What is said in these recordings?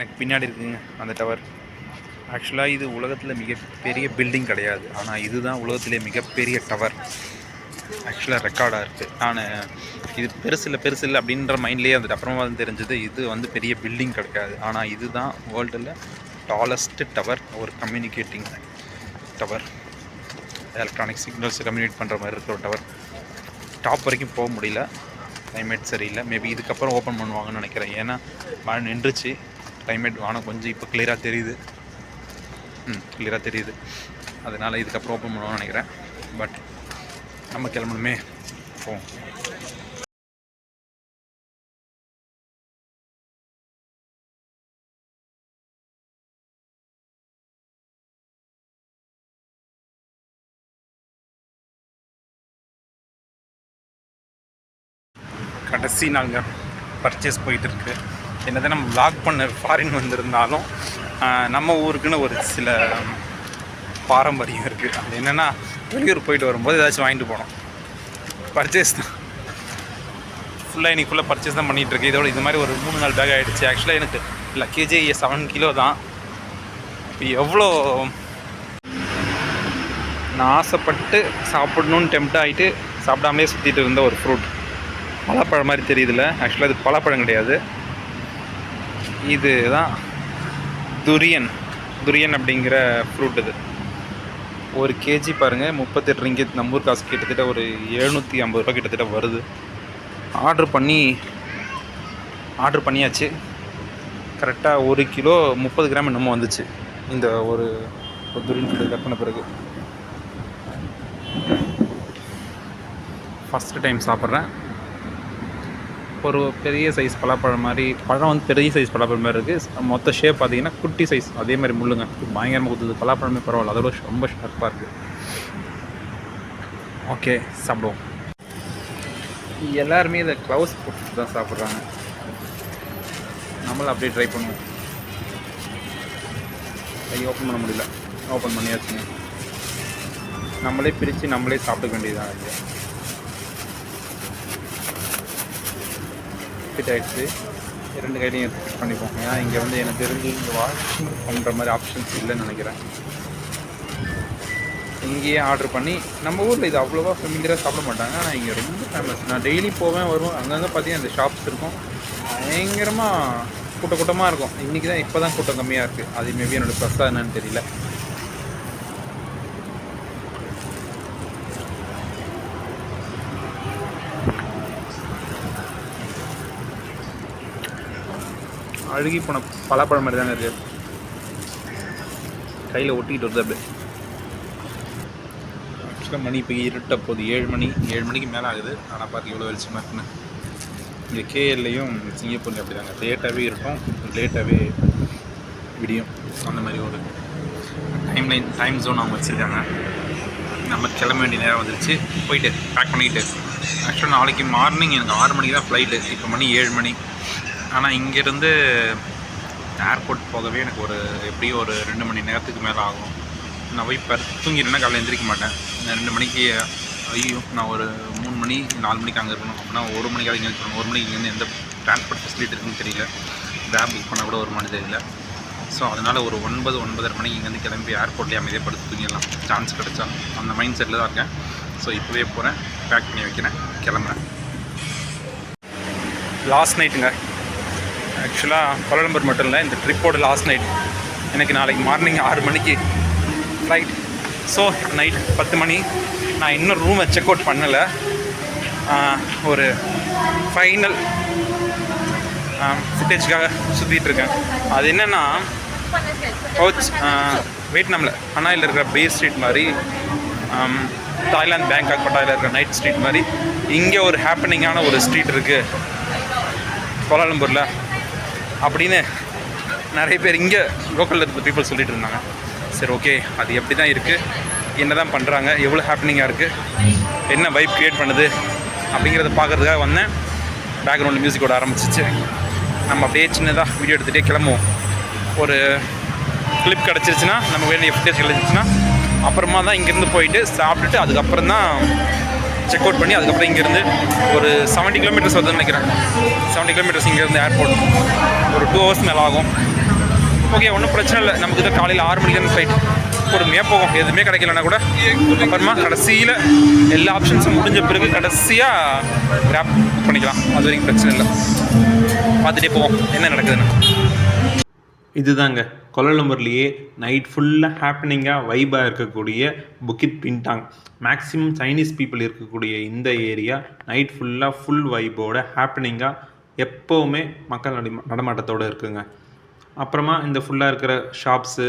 எனக்கு பின்னாடி இருக்குங்க அந்த டவர். ஆக்சுவலாக இது உலகத்தில் மிகப்பெரிய பில்டிங் கிடையாது, ஆனால் இதுதான் உலகத்திலே மிகப்பெரிய டவர். ஆக்சுவலாக ரெக்கார்டாக இருக்குது. நான் இது பெருசு இல்லை அப்படின்ற மைண்ட்லேயே வந்துட்டு அப்புறமா வந்து தெரிஞ்சது இது வந்து பெரிய பில்டிங் கிடைக்காது, ஆனால் இதுதான் வேர்ல்டில் டாலஸ்ட்டு டவர். ஒரு communicating tower, electronic signals communicate பண்ணுற மாதிரி இருக்கிற ஒரு டவர். டாப் வரைக்கும் போக முடியல, கிளைமேட் சரியில்லை. மேபி இதுக்கப்புறம் ஓப்பன் பண்ணுவாங்கன்னு நினைக்கிறேன். ஏன்னா மழை நின்றுச்சு, கிளைமேட் வானம் கொஞ்சம் இப்போ கிளியராக தெரியுது. அதனால் இதுக்கப்புறம் ஓப்பன் பண்ணுவாங்கன்னு நினைக்கிறேன். பட் நம்ம கிளம்பணுமே, போவோம். கடைசி நாங்கள் பர்ச்சேஸ் போயிட்டுருக்கு. என்னதான் நம்ம வ்ளாக் பண்ண ஃபாரின் வந்திருந்தாலும் நம்ம ஊருக்குன்னு ஒரு சில பாரம்பரியம் இருக்குது. அது என்னென்னா, வெளியூர் போயிட்டு வரும்போது ஏதாச்சும் வாங்கிட்டு போனோம். பர்ச்சேஸ் தான் ஃபுல்லாக இன்றைக்கி ஃபுல்லாக பர்ச்சேஸ் தான் பண்ணிகிட்ருக்கு. இதோட இது மாதிரி ஒரு 3-4 பேக் ஆகிடுச்சு. ஆக்சுவலாக எனக்கு லக்கேஜே 7 கிலோ தான். இப்போ எவ்வளோ நான் ஆசைப்பட்டு சாப்பிடணுன்னு டெம்ப்ட் ஆகிட்டு சாப்பிடாமலே சுற்றிட்டு இருந்த ஒரு ஃப்ரூட், பலாப்பழம் மாதிரி தெரியுதுல்ல. ஆக்சுவலாக இது பலாப்பழம் கிடையாது, இது தான் துரியன் அப்படிங்கிற ஃப்ரூட். இது 1 kg பாருங்கள், 38 ரிங்கிட். நம்ம ஊர் காசு கிட்டத்தட்ட ஒரு 750 ரூபா கிட்டத்தட்ட வருது. ஆர்டர் பண்ணியாச்சு. கரெக்டாக 1 கிலோ 30 கிராம் என்னமோ வந்துச்சு. இந்த ஒரு துரியன் ஃப்ரூட் கட் பண்ண பிறகு ஃபஸ்ட்டு டைம் சாப்பிட்றேன். ஒரு பெரிய சைஸ் பலாப்பழம் மாதிரி, பழம் வந்து பெரிய சைஸ் பலாப்பழம் மாதிரி இருக்குது. மொத்த ஷேப் பார்த்திங்கன்னா குட்டி சைஸ், அதே மாதிரி முள்ளுங்க பயங்கரமாக கொடுத்தது. பலாப்பழமே பரவாயில்ல, அதோட ரொம்ப ஷார்ப்பாக இருக்குது. ஓகே, சாப்பிடுவோம். எல்லாருமே இதை க்ளவுஸ் போட்டு தான் சாப்பிட்றாங்க, நம்மளும் அப்படியே ட்ரை பண்ணுவோம். ஓப்பன் பண்ண முடியல, ஓப்பன் பண்ணியாச்சுங்க. நம்மளே பிரித்து நம்மளே சாப்பிட வேண்டியதுதான். இது ஃபிட் ஆகிடுச்சு. 2 கையிலையும் ஃபிட் பண்ணிப்போம். ஏன்னா இங்கே வந்து எனக்கு தெரிஞ்சு இங்கே வாஷிங் பண்ணுற மாதிரி ஆப்ஷன்ஸ் இல்லைன்னு நினைக்கிறேன். இங்கேயே ஆர்டர் பண்ணி, நம்ம ஊரில் இது அவ்வளோவா ஃபெமிலியராக சாப்பிட மாட்டாங்க, ஆனால் இங்கே ரொம்ப ஃபேமஸ். நான் டெய்லி போவேன் வருவேன், அங்கங்கே பார்த்தீங்கன்னா இந்த ஷாப்ஸ் இருக்கும், பயங்கரமாக கூட்டமாக இருக்கும். இன்றைக்கி தான் இப்போ தான் கூட்டம் கம்மியாக இருக்குது. அது மேபி என்னோடய ப்ளஸ்ஸாக என்னன்னு தெரியல. அழுகி போன பலாப்பழம் மாதிரி தாங்க இருக்குது, கையில் ஒட்டிக்கிட்டு வருது அப்படியே. ஆக்சுவலாக மணி இப்போ இருட்ட போகுது, 7 மணிக்கு மேலே ஆகுது. ஆனால் பார்த்து எவ்வளோ வெளிச்சமாக இருக்குன்னு. இங்கே கேஎல்லையும் சிங்கப்பூர்லையும் அப்படி தாங்க, லேட்டாகவே இருக்கும், லேட்டாகவே விடியும். அந்த மாதிரி ஒரு டைம் ஜோன் அவங்க வச்சுருக்காங்க. நம்ம கிளம்ப வேண்டிய நேரம் வந்துருச்சு. போயிட்டு பேக் பண்ணிக்கிட்டு, ஆக்சுவலாக நாளைக்கு மார்னிங் எனக்கு 6 மணிக்கு தான் ஃப்ளைட்டு. இப்போ மணி 7 மணி. ஆனால் இங்கேருந்து ஏர்போர்ட் போகவே எனக்கு எப்படியும் ஒரு 2 மணி நேரத்துக்கு மேலே ஆகும். நான் போய் தூங்கிட்டேன்னா காலையில் எழுந்திரிக்க மாட்டேன். நான் 2 மணிக்கு நான் ஒரு 3 மணி 4 மணிக்கு அங்கே இருக்கணும். அப்படின்னா 1 மணிக்காக இங்கே இருக்கணும். 1 மணிக்கு இங்கேருந்து எந்த ட்ரான்ஸ்போர்ட் ஃபெசிலிட்டி இருக்குன்னு தெரியல, கேப் புக் பண்ண கூட 1 மணி தெரியல. ஸோ அதனால் ஒரு 9-9:30 மணிக்கு இங்கேருந்து கிளம்பி ஏர்போர்ட்லேயே அமைதியாக படுத்து தூங்கிடலாம், சான்ஸ் கிடச்சா. அந்த மைண்ட் செட்டில் தான் இருக்கேன். ஸோ இப்போவே போகிறேன், பேக் பண்ணி வைக்கிறேன், கிளம்புறேன். லாஸ்ட் நைட்டுங்க. ஆக்சுவலாக கோலாலம்பூர் மட்டும் இல்லை, இந்த ட்ரிப்போட லாஸ்ட் நைட். எனக்கு நாளைக்கு மார்னிங் 6 மணிக்கு ஃப்ளைட். ஸோ நைட் 10 மணி. நான் இன்னும் ரூமை செக் அவுட் பண்ணலை. ஒரு ஃபைனல் ஃபுட்டேஜ்க்காக சுற்றிட்டுருக்கேன். அது என்னென்னா, வியட்நாமில் ஹனாயில் இருக்கிற பே ஸ்ட்ரீட் மாதிரி, தாய்லாந்து பேங்காக் பட்டாயில் இருக்கிற நைட் ஸ்ட்ரீட் மாதிரி இங்கே ஒரு ஹேப்பனிங்கான ஒரு ஸ்ட்ரீட் இருக்குது கோலாலம்பூரில் அப்படின்னு நிறைய பேர் இங்கே லோக்கலில் இருக்க பீப்புள் சொல்லிட்டு இருந்தாங்க. சரி, ஓகே, அது எப்படி தான் இருக்குது, என்ன தான் பண்ணுறாங்க, எவ்வளோ ஹேப்பனிங்காக இருக்குது, என்ன வைப் க்ரியேட் பண்ணுது அப்படிங்கிறத பார்க்குறதுக்காக வந்தேன். பேக்ரவுண்டில் மியூசிக்கோட ஆரம்பிச்சிச்சு. நம்ம அப்படியே சின்னதாக வீடியோ எடுத்துகிட்டே கிளம்புவோம். ஒரு கிளிப் கிடச்சிருச்சுன்னா, நம்ம வேண்டிய ஃபுட்டேஜ் கிடச்சிருச்சுன்னா, அப்புறமா தான் இங்கேருந்து போயிட்டு சாப்பிட்டுட்டு அதுக்கப்புறம் தான் செக் அவுட் பண்ணி அதுக்கப்புறம் இங்கேருந்து ஒரு 70 கிலோமீட்டர்ஸ் வருதுன்னு நினைக்கிறேன். 70 கிலோமீட்டர்ஸ் இங்கேருந்து ஏர்போர்ட் ஒரு 2 ஹவர்ஸ் மேலே ஆகும். ஓகே, ஒன்றும் பிரச்சனை இல்லை. நமக்கு தான் காலையில் 6 மணிக்கு தான் ஃப்ளைட். பொறுமையாக போகும். எதுவுமே கிடைக்கலன்னா கூட அப்புறமா கடைசியில் எல்லா ஆப்ஷன்ஸும் முடிஞ்ச பிறகு கடைசியாக கிராப் பண்ணிக்கலாம். அது வரைக்கும் பிரச்சனை இல்லை. பார்த்துட்டே போவோம் என்ன நடக்குதுன்னு. இதுதாங்க கோலாலம்பூர்லேயே நைட் ஃபுல்லாக ஹாப்பனிங்காக வைபாக இருக்கக்கூடிய புக்கிட் பின்டாங். மேக்ஸிமம் சைனீஸ் பீப்புள் இருக்கக்கூடிய இந்த ஏரியா நைட் ஃபுல்லாக ஃபுல் வைபோட ஹாப்பனிங்காக எப்போவுமே மக்கள் நடமாட்டத்தோடு இருக்குங்க. அப்புறமா இந்த ஃபுல்லாக இருக்கிற ஷாப்ஸு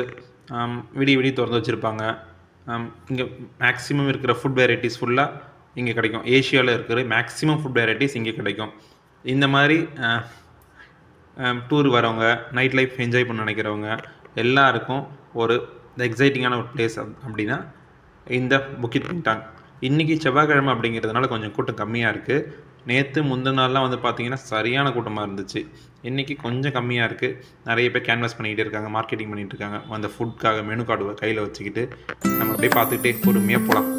விடிய திறந்து வச்சுருப்பாங்க. இங்கே மேக்ஸிமம் இருக்கிற ஃபுட் வெரைட்டிஸ் ஃபுல்லாக இங்கே கிடைக்கும். ஏஷியாவில் இருக்கிற மேக்ஸிமம் ஃபுட் வெரைட்டிஸ் இங்கே கிடைக்கும். இந்த மாதிரி டூர் வரவங்க, நைட் லைஃப் என்ஜாய் பண்ண நினைக்கிறவங்க எல்லாருக்கும் ஒரு எக்ஸைட்டிங்கான ஒரு பிளேஸ் அப்படின்னா இந்த புக்கிட் பின்டாங். இன்றைக்கி செவ்வாய்க்கிழமை அப்படிங்கிறதுனால கொஞ்சம் கூட்டம் கம்மியாக இருக்குது. நேற்று முந்தின நாள்லாம் வந்து பார்த்திங்கன்னா சரியான கூட்டமாக இருந்துச்சு. இன்றைக்கி கொஞ்சம் கம்மியாக இருக்குது. நிறைய பேர் கேன்வாஸ் பண்ணிக்கிட்டே இருக்காங்க, மார்க்கெட்டிங் பண்ணிகிட்டு இருக்காங்க. அந்த ஃபுட்காக மெனு கார்டு கையில் வச்சுக்கிட்டு நம்ம அப்படியே பார்த்துக்கிட்டே பொறுமையாக போகலாம்.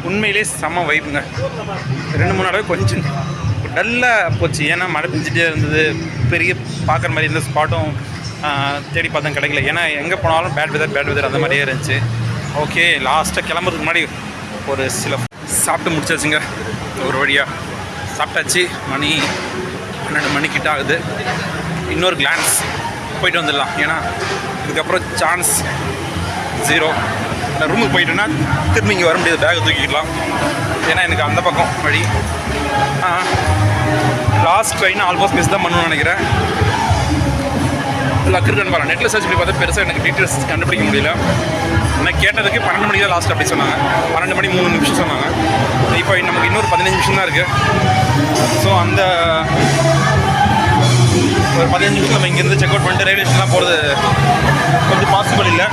உண்மையிலே செம்ம வைப்புங்க. 2-3 நாளாவே கொஞ்சம் டல்லாக போச்சு. ஏன்னா மழை பெஞ்சிட்டே இருந்தது. பெரிய பார்க்குற மாதிரி இருந்த ஸ்பாட்டும் தேடி பார்த்தா கிடைக்கல. ஏன்னா எங்கே போனாலும் பேட் வெதர் அந்த மாதிரியே இருந்துச்சு. ஓகே, லாஸ்ட்டாக கிளம்புறதுக்கு முன்னாடி ஒரு சில சாப்பிட்டு முடிச்சாச்சுங்க. ஒரு வழியாக சாப்பிட்டாச்சு. மணி 12 மணிக்கிட்ட ஆகுது. இன்னொரு கிளான்ஸ் போயிட்டு வந்துடலாம். ஏன்னா இதுக்கப்புறம் சான்ஸ் 0. நான் ரூமுக்கு போயிட்டேன்னா திரும்பி இங்கே வர முடியாது, பேக்கை தூக்கிக்கலாம். ஏன்னா எனக்கு அந்த பக்கம் வழி. லாஸ்ட் ட்ரெயின் ஆல்மோஸ்ட் மிஸ் தான் பண்ணணும்னு நினைக்கிறேன். லக் இருக்கான்னு பாருங்கள். நெட்டில் சர்ச் பண்ணி பார்த்தா பெருசாக எனக்கு டீட்டெயில்ஸ் கண்டுபிடிக்க முடியல. நான் கேட்டதுக்கு 12 மணிக்கு தான் லாஸ்ட் அப்படி சொன்னாங்க. 12 மணி 3 நிமிஷம் சொன்னாங்க. இப்போ நமக்கு இன்னொரு 15 நிமிஷம் தான் இருக்குது. ஸோ அந்த ஒரு 15 நிமிஷம் நம்ம இங்கேருந்து செக் அவுட் பண்ணிட்டு ரயில்வே ஸ்டேஷன்லாம் போகிறது கொஞ்சம் பாசிபிள் இல்லை.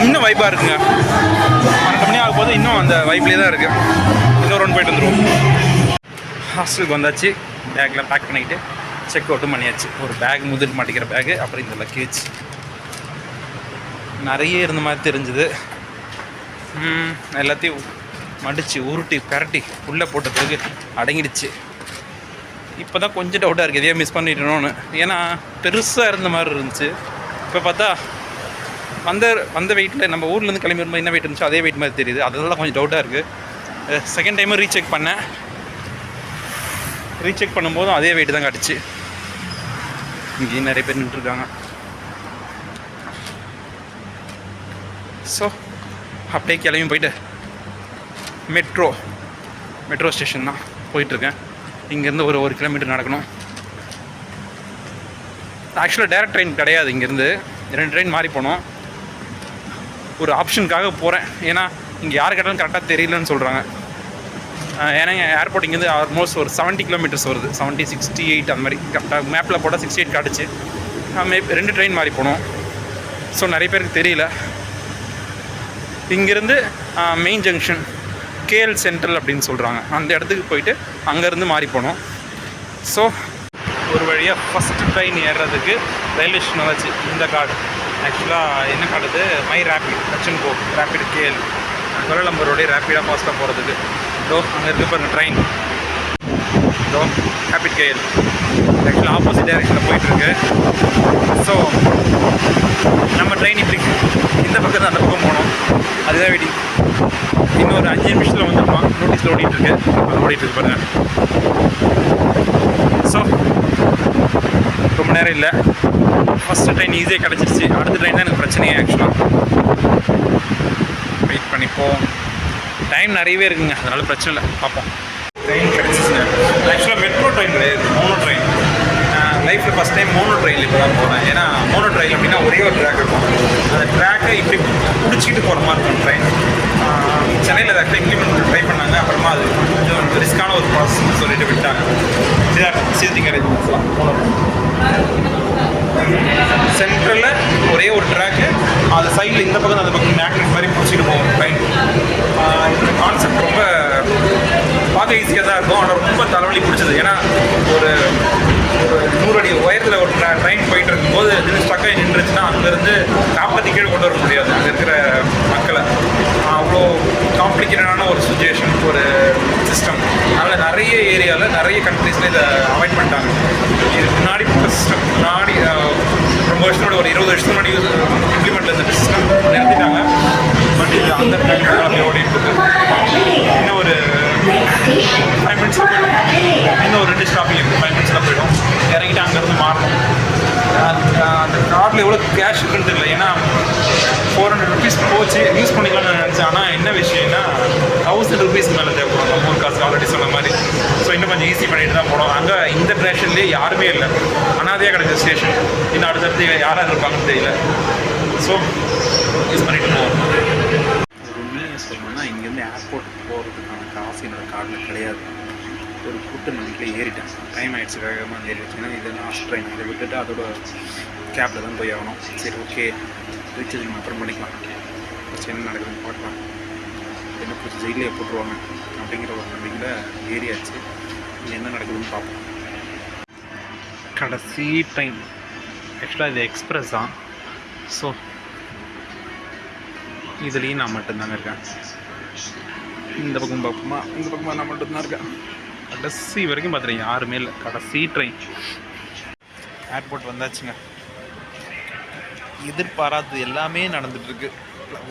இன்னும் வைப்பாக இருக்குங்க. 12 மணி ஆகும் போது இன்னும் அந்த வைப்லேயே தான் இருக்குது. இன்னொரு ரவுண்ட் போயிட்டு வந்துடுவோம். ஹாஸ்டலுக்கு வந்தாச்சு. பேக்கில் பேக் பண்ணிக்கிட்டு செக் அவுட்டும் பண்ணியாச்சு. ஒரு பேக் முதல் மாட்டிக்கிற பேக்கு, அப்புறம் இந்த லக்கேஜ் நிறைய இருந்த மாதிரி தெரிஞ்சுது. எல்லாத்தையும் மடித்து உருட்டி பரட்டி உள்ளே போட்ட பிறகு அடங்கிடுச்சு. இப்போ தான் கொஞ்சம் டவுட்டாக இருக்குது, எதையோ மிஸ் பண்ணிட்டோன்னு. ஏன்னா பெருசாக இருந்த மாதிரி இருந்துச்சு. இப்போ பார்த்தா வந்த வெயிட்டில் நம்ம ஊர்லேருந்து கிளம்பி வரும்போது என்ன வெயிட் இருந்துச்சோ அதே வெயிட் மாதிரி தெரியுது. அதெல்லாம் கொஞ்சம் டவுட்டாக இருக்குது. செகண்ட் டைமும் ரீசெக் பண்ணேன். ரீசெக் பண்ணும்போதும் அதே வெயிட் தான் காட்டுச்சு. இங்கேயும் நிறைய பேர் நின்றுருக்காங்க. ஸோ அப்படியே கிளம்பி போயிட்டு மெட்ரோ ஸ்டேஷன் தான் போயிட்டுருக்கேன். இங்கேருந்து ஒரு 1 கிலோமீட்டர் நடக்கணும். ஆக்சுவலாக டேரக்ட் ட்ரெயின் கிடையாது. இங்கேருந்து 2 ட்ரெயின் மாறி போனோம். ஒரு ஆப்ஷனுக்காக போகிறேன். ஏன்னா இங்கே யார் கேட்டாலும் கரெக்டாக தெரியலன்னு சொல்கிறாங்க. ஏன்னா ஏர்போர்ட் இங்கேருந்து ஆல்மோஸ்ட் ஒரு 70 கிலோமீட்டர்ஸ் வருது. 70, 68 அந்த மாதிரி கரெக்டாக மேப்பில் போட்டால் 68 காட்டுச்சு. 2 ட்ரெயின் மாறி போனோம். ஸோ நிறைய பேருக்கு தெரியல. இங்கேருந்து மெயின் ஜங்ஷன் கேஎல் சென்ட்ரல் அப்படின்னு சொல்கிறாங்க. அந்த இடத்துக்கு போயிட்டு அங்கேருந்து மாறி போனோம். ஸோ ஒரு வழியாக ஃபஸ்ட்டு ட்ரெயின் ஏறுறதுக்கு ரயில்வே ஸ்டேஷன் வச்சு இந்த கார்டு ஆக்சுவலாக என்ன கார்டு இது, மை ரேப்பிட் டச்&கோ ரேப்பிட் கேஎல் கோலாலம்பூரோடைய ரேப்பிடாக ஃபாஸ்ட்டாக போகிறதுக்கு. அங்கே இருக்க பாருங்க ட்ரெயின். ரேப்பிட் கேஎல் ஆக்சுவலாக ஆப்போசிட் டைரெக்ஷனில் போயிட்டுருக்கு. ஸோ நம்ம ட்ரெயின் இப்படி இந்த பக்கத்தில் அந்த பக்கம் போனோம். அதுதான் வெயிட்டிங். இன்னும் ஒரு 5 நிமிஷத்தில் வந்துருப்பான். நோட்டீஸில் ஓடிட்டுருக்கு. அது ஓடிட்டுருக்கு பாருங்கள். ஸோ ரொம்ப நேரம் இல்லை. ஃபஸ்ட்டு ட்ரெயின் ஈஸியாக கிடச்சிருச்சு. அடுத்த ட்ரெயின் தான் எனக்கு பிரச்சனையே ஆக்சுவலாக. வெயிட் பண்ணிப்போம். டைம் நிறையவே இருக்குங்க, அதனால் பிரச்சனை இல்லை. பார்ப்போம். ட்ரெயின் கிடச்சிச்சுங்க. ஆக்சுவலாக மெட்ரோ ட்ரெயின் கிடையாது, மோனோ ட்ரெயின். லைஃப்பில் ஃபஸ்ட் டைம் மோனோ ட்ரெயினில் இப்போ தான் போகிறேன். ஏன்னா மோனோ ட்ரெயின் அப்படின்னா ஒரே ஒரு ட்ராக் இருக்கும். அந்த ட்ராக்கை இப்படி பிடிச்சிக்கிட்டு போகிற மாதிரி இருக்கும் ட்ரெயின். சென்னையில் அதை ஆக்சுவலாக இம்ப்ளிமெண்ட் ட்ரை பண்ணாங்க. அப்புறமா அது கொஞ்சம் ரிஸ்க்கான ஒரு ப்ராசஸ்ன்னு சொல்லிட்டு விட்டாங்க. சீர்திங் அரேஞ்ச்மெண்ட்ஸ்லாம் மோனோ சென்ட்ரலில் ஒரே ஒரு ட்ராக்கு, அது சைடில் இந்த பக்கம் அந்த பக்கம் மேக்னெட் மாதிரி பிடிச்சிட்டு போகும் ட்ரெயின். இந்த கான்செப்ட் ரொம்ப பார்க்க ஈஸியாக தான் இருக்கும், ஆனால் ரொம்ப தலைவலி பிடிச்சது. ஏன்னா ஒரு 100 அடி உயரத்தில் ஒரு ட்ரெயின் போயிட்டு இருக்கும்போது இது ஸ்டக்காகி நின்றுச்சுன்னா அங்கேருந்து காப்பாற்றி கீழே கொண்டு வர முடியாது அங்கே இருக்கிற மக்களை. அவ்வளோ காம்ப்ளிகேட்டடான ஒரு சுச்சுவேஷன், ஒரு சிஸ்டம். அதனால் நிறைய ஏரியாவில் நிறைய கண்ட்ரீஸில் இதை அவாய்ட் பண்ணிட்டாங்க. இது முன்னாடி போட்ட சிஸ்டம், முன்னாடி ரொம்ப வருஷத்தோட ஒரு 20 வருஷத்துக்கு முன்னாடி இம்ப்ளிமெண்ட் இந்த சிஸ்டம் நிறுத்திட்டாங்க. பட் இது அந்த டைம் ஓடிட்டு இருக்கு. இன்னும் ஒரு 5 மினிட்ஸில் போய்டும். இன்னும் ஒரு 2 ஸ்டாப்பிங் இருக்குது, 5 மினிட்ஸில் போய்டும். இறங்கிட்டு அங்கேருந்து மாறணும். அந்த கார்டில் எவ்வளோ கேஷ் இருக்குன்னு தெரியல. ஏன்னா 400 ருபீஸ் போச்சு, யூஸ் பண்ணிக்கலாம்னு நினச்சேன். ஆனால் என்ன விஷயம்னா 1000 ருபீஸ் மேலே தேவைப்படும் நம்ம ஊர் காசு, ஆல்ரெடி சொன்ன மாதிரி. ஸோ இன்னும் கொஞ்சம் ஈஸி பண்ணிட்டு தான் போனோம். அங்கே இந்த ஸ்டேஷன்லேயே யாருமே இல்லை, அனாதையாக கிடைச்ச ஸ்டேஷன். இன்னும் அடுத்தடுத்து யாராக இருப்பாங்கன்னு தெரியல. ஸோ யூஸ் பண்ணிட்டு போவோம். உண்மையாக சொல்லணும்னா இங்கேருந்து ஏர்போர்ட் போகிறதுக்கான காசு என்னோடய கார்டில் கிடையாது. ஒரு கூட்டு நம்பிக்கை ஏறிட்டேன். டைம் ஆகிடுச்சு, வேகமாக ஏறிடுச்சு. ஏன்னா இது லாஸ்ட் ட்ரெயின், இதை விட்டுட்டு அதோட கேபில் தான் போய் ஆகணும். சரி, ஓகே, ரீசார்ஜ் நம்ம அப்புறம் பண்ணிக்கலாம். ஃபஸ்ட் என்ன நடக்குதுன்னு பார்க்கலாம். என்ன பிடிச்சி ஜெயிலே போட்டுருவாங்க அப்படிங்கிற ஒரு நம்பிக்கையில் ஏறியாச்சு. இங்கே என்ன நடக்குதுன்னு பார்ப்போம். கடைசி ட்ரெயின் ஆக்சுவலாக இது எக்ஸ்பிரஸ் தான். ஸோ இதுலேயும் நான் மட்டும்தாங்க இருக்கேன். இந்த பக்கம் பார்ப்போமா, இந்த பக்கமாக நான் மட்டும்தான் இருக்கேன். கடைசி வரைக்கும் பார்த்துறேன், யாருமே இல்லை. கடைசி ட்ரெயின். ஏர்போர்ட் வந்தாச்சுங்க. எதிர்பாராதது எல்லாமே நடந்துகிட்ருக்கு.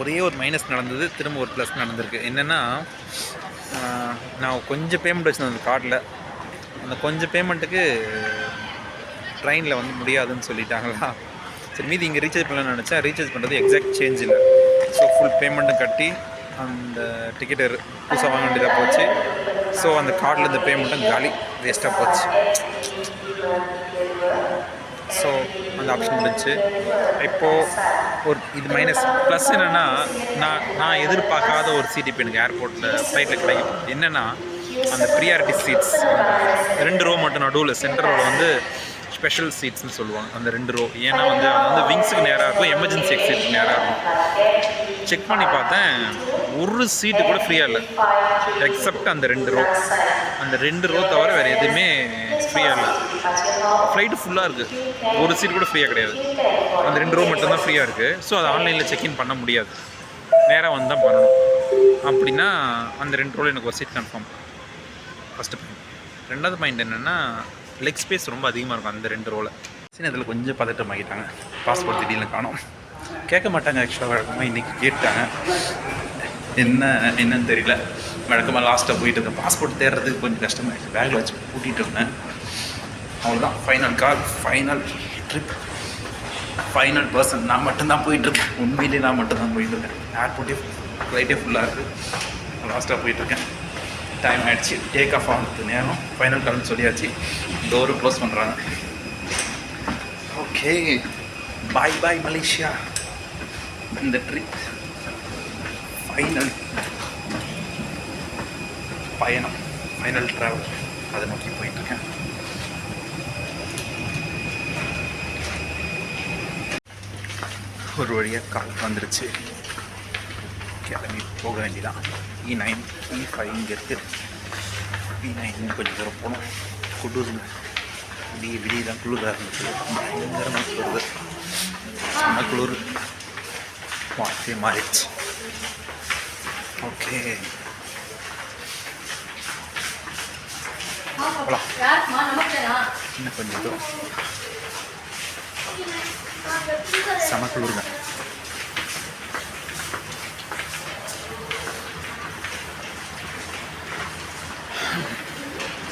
ஒரே ஒரு மைனஸ் நடந்தது, திரும்ப ஒரு ப்ளஸ் நடந்திருக்கு. என்னென்னா, நான் கொஞ்சம் பேமெண்ட் வச்சுருந்தேன் அந்த கார்டில். அந்த கொஞ்சம் பேமெண்ட்டுக்கு ட்ரெயினில் வந்து முடியாதுன்னு சொல்லிட்டாங்களா. சரி, மீதி இங்கே ரீசார்ஜ் பண்ணலான்னு நினச்சா ரீசார்ஜ் பண்ணுறது எக்ஸாக்ட் சேஞ்ச் இல்லை. ஸோ ஃபுல் பேமெண்ட்டும் கட்டி அந்த டிக்கெட்டு புதுசாக வாங்க வேண்டியதாக போச்சு. ஸோ அந்த கார்டில் இந்த பேமெண்ட்டும் காலி, வேஸ்ட்டாக போச்சு. ஸோ அந்த ஆப்ஷன் முடிஞ்சு. இப்போது ஒரு இது மைனஸ். ப்ளஸ் என்னென்னா, நான் எதிர்பார்க்காத ஒரு சீட் இப்போ எனக்கு ஏர்போர்ட்டில் ஃப்ளைட்டில் கிடைக்கும். என்னென்னா, அந்த ப்ரியாரிட்டி சீட்ஸ் 2 ரோ மட்டும் நடுவில் சென்டர் ரோவில் வந்து ஸ்பெஷல் சீட்ஸ்னு சொல்லுவாங்க. அந்த 2 ரோ. ஏன்னா வந்து அது வந்து விங்ஸுக்கு நேராக இருக்கும், எமர்ஜென்சி எக்ஸிட்டுக்கு நேராக இருக்கும். செக் பண்ணி பார்த்தேன், ஒரு சீட்டு கூட ஃப்ரீயாக இல்லை, எக்ஸப்ட் அந்த 2 ரோ. அந்த 2 ரோ தவிர வேறு எதுவுமே ஃப்ரீயாக இல்லை. ஃப்ளைட்டு ஃபுல்லாக இருக்குது, ஒரு சீட் கூட ஃப்ரீயாக கிடையாது. அந்த 2 ரோ மட்டும்தான் ஃப்ரீயாக இருக்குது. ஸோ அதை ஆன்லைனில் செக்இன் பண்ண முடியாது, நேராக வந்து தான் பண்ணணும். அப்படின்னா அந்த 2 ரோவில் எனக்கு ஒரு சீட் கன்ஃபார்ம். First point. ரெண்டாவது பாயிண்ட் என்னென்னா, லெக் ஸ்பேஸ் ரொம்ப அதிகமாக இருக்கும் அந்த 2 ரோவில். சரி, அதில் கொஞ்சம் பதட்டம் ஆகிட்டாங்க. பாஸ்போர்ட் திடீர்னு காணோம். கேட்க மாட்டாங்க ஆக்சுவலாக, வழக்கமாக இன்றைக்கி கேட்டாங்க. என்னன்னு தெரியல. வழக்கமாக லாஸ்ட்டாக போயிட்டு இருந்தேன். பாஸ்போர்ட் தேடுறதுக்கு கொஞ்சம் கஷ்டமாகிடுச்சு. பேக்கில் வச்சு கூட்டிகிட்டு இருந்தேன். அவ்வளோதான், ஃபைனல் கால், ஃபைனல் ட்ரிப், ஃபைனல் பர்சன். நான் மட்டும்தான் போயிட்டுருக்கேன். உண்மையிலே நான் மட்டும்தான் போயிட்டுருக்கேன். ஏர்போர்ட்டே ஃப்ளைட்டே ஃபுல்லாக இருக்குது. லாஸ்ட்டாக போயிட்டுருக்கேன். டைம் ஆகிடுச்சு, டேக் ஆஃப் ஆகிறது நேரம். ஃபைனல் கால்னு சொல்லியாச்சு. டோரு க்ளோஸ் பண்ணுறாங்க. ஓகே, பாய் பாய் மலேசியா. இந்த ட்ரிப் ஃபைனல் பயணம், ஃபைனல் ட்ராவல், அதை நோக்கி போயிட்டுருக்கேன். ஒரு வழியாக கால் வந்துருச்சு. கிளம்பி போக வேண்டியதான். E9 E5 இங்கே இருக்குது. E9 கொஞ்சம் தூரம் போகணும். குளிருங்க, விடிய தான் குளிராக இருந்துச்சு. பயங்கரமாக குளிருது, செம்ம குளிர். வாழ்க்கையே மாறிடுச்சு. ஓகே, போகலாம். இன்னும் கொஞ்சம் தூரம். செம்ம குளிருங்க.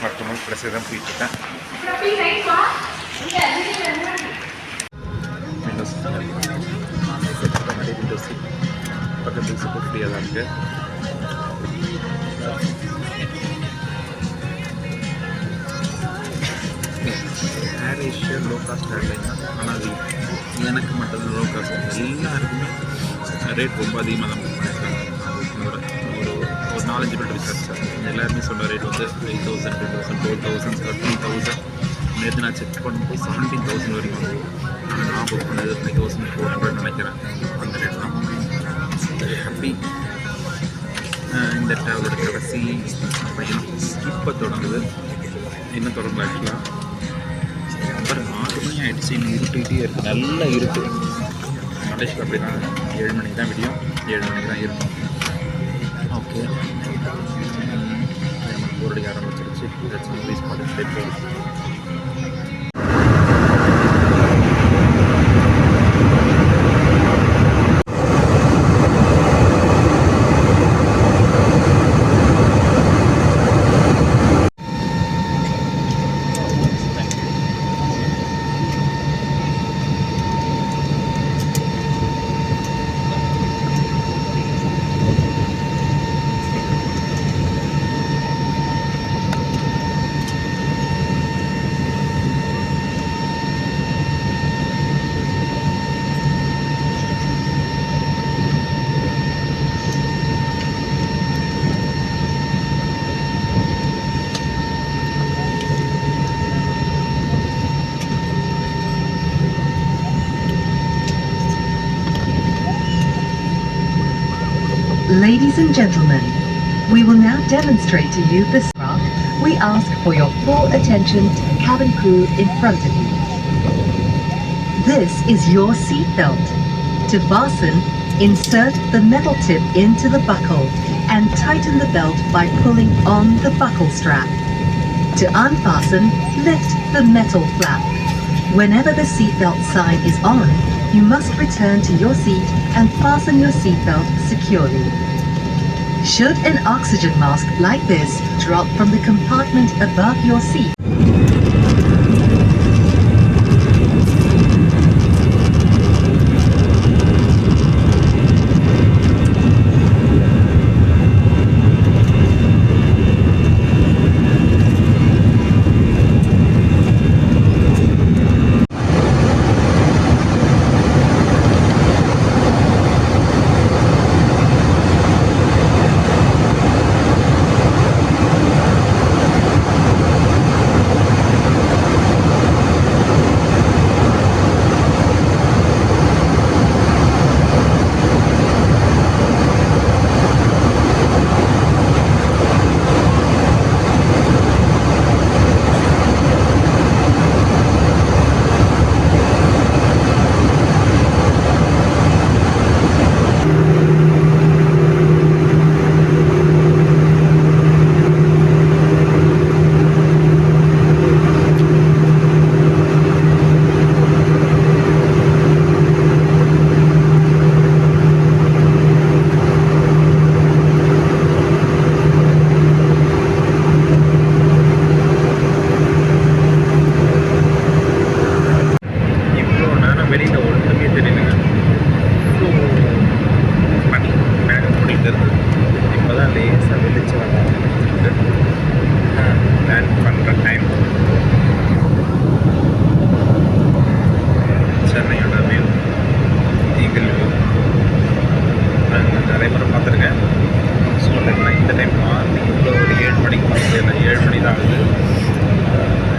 மட்டும் ப்ளஸ் தான் போயிட்டுருக்கேன். மாதிரி விண்டோ சீட் பக்கத்து சீட்டு ஃப்ரீயாக தான் இருக்குது. ஏர் ஏஷியா லோ காஸ்ட் ஏர்லைன் தான். ஆனால் அது எனக்கு மட்டும்தான் லோ காஸ்ட். எல்லாருக்குமே ரேட் ரொம்ப அதிகமாக தான் பண்ணியிருக்காங்க. ஒரு 4-5 பேர் விசாரிச்சாங்க. எல்லாருமே சொல்கிற ரேட் வந்து 5,000, 2,000, 4,000, 3,000. நேற்று நான் செக் பண்ணும்போது 17,000 வரைக்கும் வந்து நான் புக் பண்ணது 5,400 நினைக்கிறேன். அந்த ரேட் தான். Very happy. இந்த ட்ராவலோட கடைசி பயணம் இப்போ தொடங்குது. இன்னும் தொடங்கல ஆக்சுவலாக. அப்புறம் 6 மணி ஆகிடுச்சு. இன்னும் இருட்டுக்கிட்டே இருக்குது. நல்லா இருக்குது. மலேசியா அப்படி தான். 7 மணிக்கு தான் விடியும். 7 மணிக்கு தான் இருக்கும். ஓகே, நமக்கு போரடிக்க ஆரம்பிச்சிருச்சு. ஏதாச்சும் மூவிஸ் பார்த்துட்டு போகும். Ladies and gentlemen, we will now demonstrate to you the craft. We ask for your full attention to the cabin crew in front of you. This is your seat belt. To fasten, insert the metal tip into the buckle and tighten the belt by pulling on the buckle strap. To unfasten, lift the metal flap. Whenever the seatbelt sign is on, you must return to your seat and fasten your seatbelt securely. Should an oxygen mask like this drop from the compartment above your seat,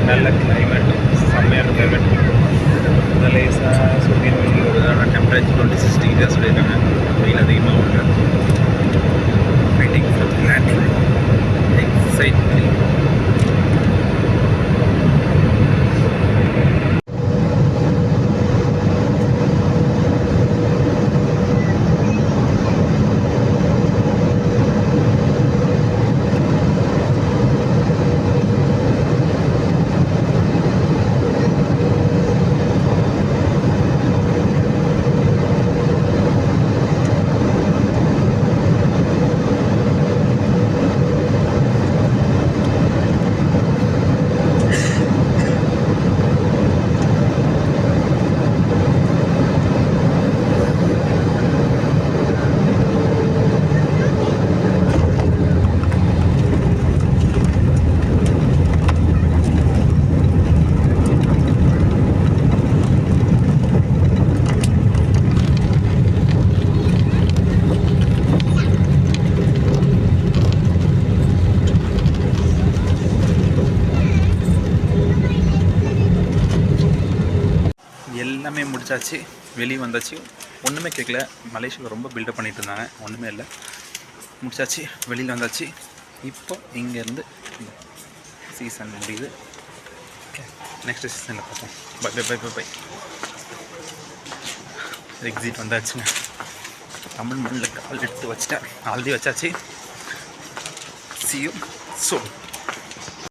நல்ல climate, செம்மையான climate. லேசாக சூரியன் வெயில் வருது. ஆனால் temperature 26 degree சொல்லியிருக்காங்க. வெயில் அதிகமாக வருது. Waiting for landing excitedly. எல்லாமே முடிச்சாச்சு, வெளியே வந்தாச்சு. ஒன்றுமே கேட்கல. மலேசியாவில் ரொம்ப பில்டப் பண்ணிகிட்டு இருந்தாங்க, ஒன்றுமே இல்லை. முடிச்சாச்சு, வெளியில் வந்தாச்சு. இப்போ இங்கேருந்து சீசன் முடியுது. ஓகே, நெக்ஸ்ட் சீசனில் பார்ப்போம். Bye bye bye bye bye. Exit வந்தாச்சுங்க. தமிழ் மண்ணில் கால் எடுத்து வச்சுட்டேன், ஆல்ரெடி வச்சாச்சு. See you soon.